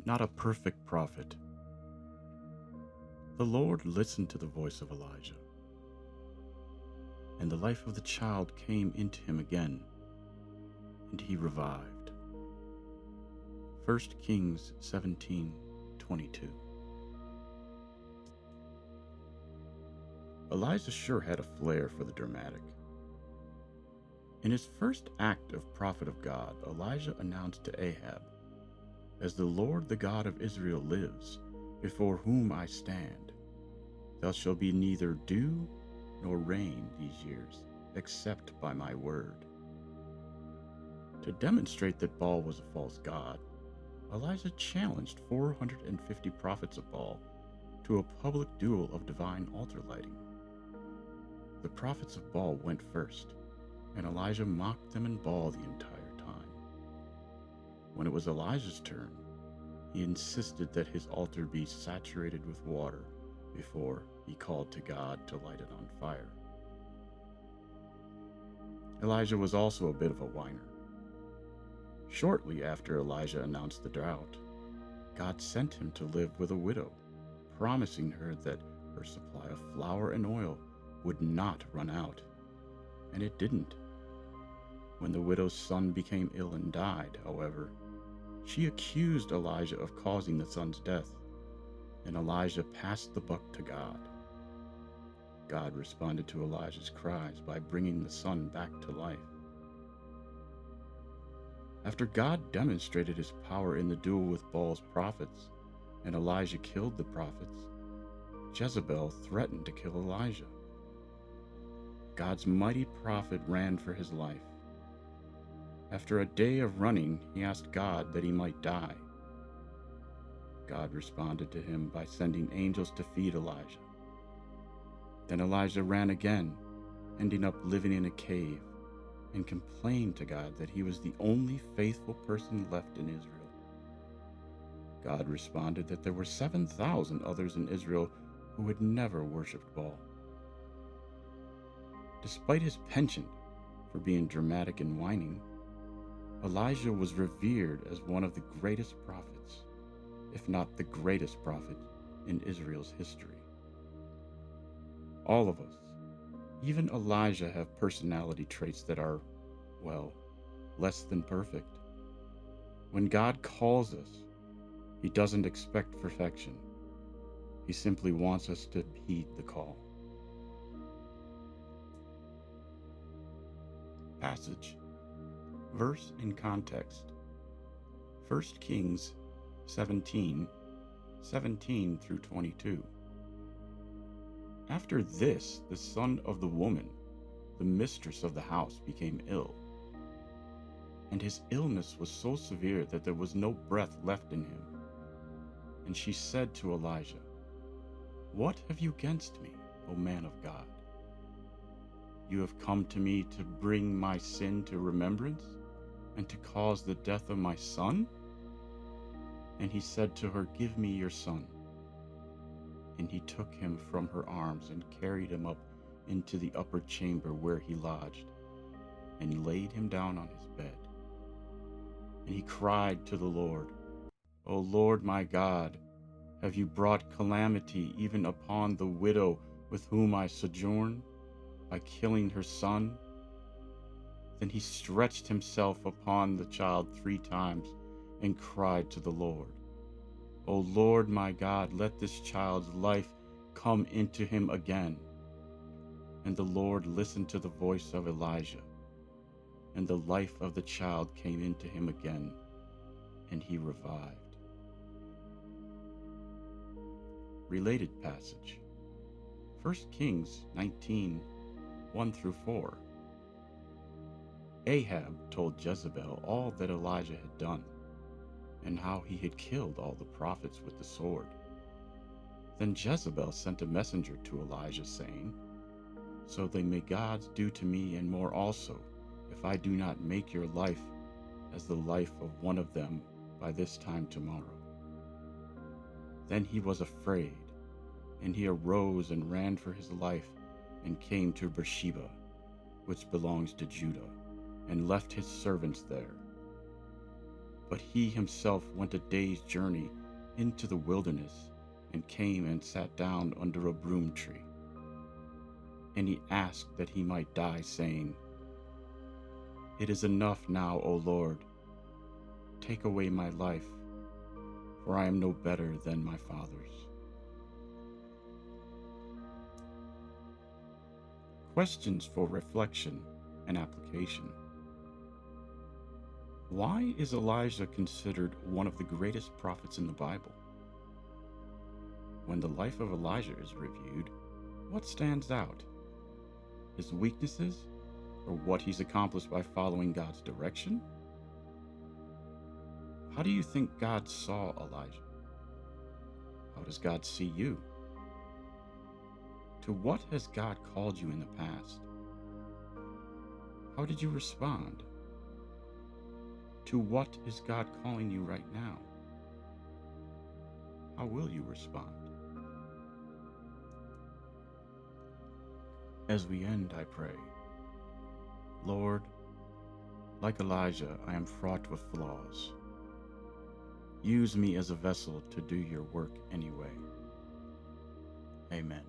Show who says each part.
Speaker 1: not a perfect prophet. The Lord listened to the voice of Elijah, and the life of the child came into him again, and he revived. 1 Kings 17:22. Elijah sure had a flair for the dramatic. In his first act of prophet of God, Elijah announced to Ahab, "As the Lord the God of Israel lives, before whom I stand, there shall be neither dew nor rain these years, except by my word." To demonstrate that Baal was a false god, Elijah challenged 450 prophets of Baal to a public duel of divine altar lighting. The prophets of Baal went first, and Elijah mocked them in Baal the entire time. When it was Elijah's turn, he insisted that his altar be saturated with water before he called to God to light it on fire. Elijah was also a bit of a whiner. Shortly after Elijah announced the drought, God sent him to live with a widow, promising her that her supply of flour and oil would not run out, and it didn't. When the widow's son became ill and died, however, she accused Elijah of causing the son's death, and Elijah passed the buck to God. God responded to Elijah's cries by bringing the son back to life. After God demonstrated his power in the duel with Baal's prophets, and Elijah killed the prophets, Jezebel threatened to kill Elijah. God's mighty prophet ran for his life. After a day of running, he asked God that he might die. God responded to him by sending angels to feed Elijah. Then Elijah ran again, ending up living in a cave, and complained to God that he was the only faithful person left in Israel. God responded that there were 7,000 others in Israel who had never worshipped Baal. Despite his penchant for being dramatic and whining, Elijah was revered as one of the greatest prophets, if not the greatest prophet, in Israel's history. All of us, even Elijah, have personality traits that are, well, less than perfect. When God calls us, he doesn't expect perfection. He simply wants us to heed the call. Passage. Verse in context. 1 Kings 17:17 through 22. After this, the son of the woman, the mistress of the house, became ill. And his illness was so severe that there was no breath left in him. And she said to Elijah, "What have you against me, O man of God? You have come to me to bring my sin to remembrance and to cause the death of my son?" And he said to her, "Give me your son." And he took him from her arms and carried him up into the upper chamber where he lodged, and laid him down on his bed. And he cried to the Lord, "O Lord my God, have you brought calamity even upon the widow with whom I sojourn, by killing her son?" Then he stretched himself upon the child 3 times and cried to the Lord, "O Lord my God, let this child's life come into him again." And the Lord listened to the voice of Elijah, and the life of the child came into him again, and he revived. Related passage. 1 Kings 19:1 through 4. Ahab told Jezebel all that Elijah had done, and how he had killed all the prophets with the sword. Then Jezebel sent a messenger to Elijah, saying, "So they may gods do to me and more also, if I do not make your life as the life of one of them by this time tomorrow." Then he was afraid, and he arose and ran for his life, and came to Beersheba, which belongs to Judah, and left his servants there. But he himself went a day's journey into the wilderness and came and sat down under a broom tree. And he asked that he might die, saying, "It is enough now, O Lord. Take away my life, for I am no better than my fathers." Questions for reflection and application. Why is Elijah considered one of the greatest prophets in the Bible? When the life of Elijah is reviewed, what stands out? His weaknesses, or what he's accomplished by following God's direction? How do you think God saw Elijah? How does God see you? To what has God called you in the past? How did you respond? To what is God calling you right now? How will you respond? As we end, I pray, Lord, like Elijah, I am fraught with flaws. Use me as a vessel to do your work anyway. Amen.